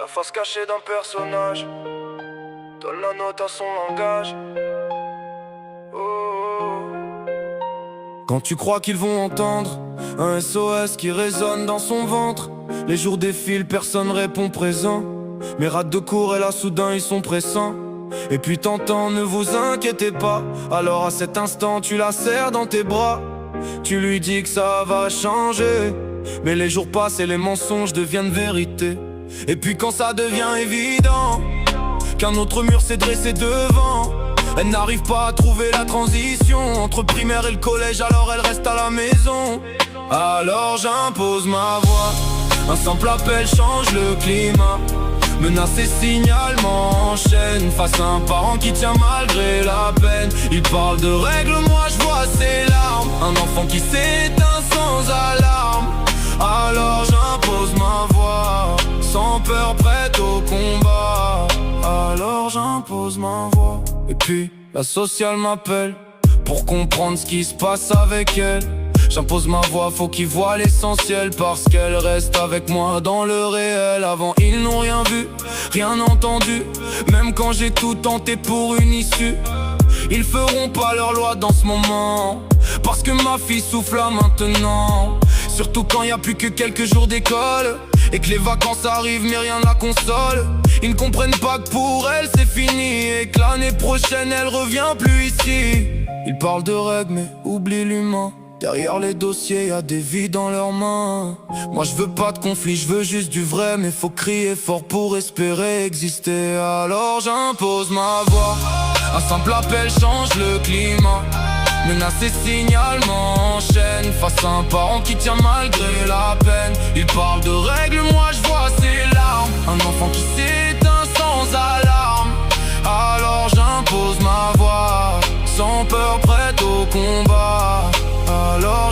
La face cachée d'un personnage donne la note à son langage. Oh. Quand tu crois qu'ils vont entendre un SOS qui résonne dans son ventre, les jours défilent, personne répond présent. Mes rats de cour et là soudain ils sont pressants. Et puis t'entends, ne vous inquiétez pas. Alors à cet instant tu la serres dans tes bras. Tu lui dis que ça va changer. Mais les jours passent et les mensonges deviennent vérité. Et puis quand ça devient évident qu'un autre mur s'est dressé devant, elle n'arrive pas à trouver la transition entre primaire et le collège, alors elle reste à la maison. Alors j'impose ma voix, un simple appel change le climat. Menace et signalement enchaîne face à un parent qui tient malgré la peine. Il parle de règles, moi je vois ses larmes. Un enfant qui s'éteint sans alarme. Alors j'impose ma voix, sans peur, prête au combat. Alors j'impose ma voix. Et puis la sociale m'appelle pour comprendre ce qui se passe avec elle. J'impose ma voix, faut qu'ils voient l'essentiel, parce qu'elle reste avec moi dans le réel. Avant ils n'ont rien vu, rien entendu, même quand j'ai tout tenté pour une issue. Ils feront pas leur loi dans ce moment, parce que ma fille souffle là maintenant. Surtout quand y a plus que quelques jours d'école et que les vacances arrivent mais rien ne la console. Ils ne comprennent pas que pour elle c'est fini et que l'année prochaine elle revient plus ici. Ils parlent de règles mais oublient l'humain. Derrière les dossiers y'a des vies dans leurs mains. Moi je veux pas de conflit, je veux juste du vrai. Mais faut crier fort pour espérer exister. Alors j'impose ma voix, un simple appel change le climat. Menace et signalement enchaîne face à un parent qui tient malgré la peine. Il parle de règles, moi je vois ses larmes. Un enfant qui s'éteint sans alarme. Alors j'impose ma voix, sans peur, prête au combat. Alors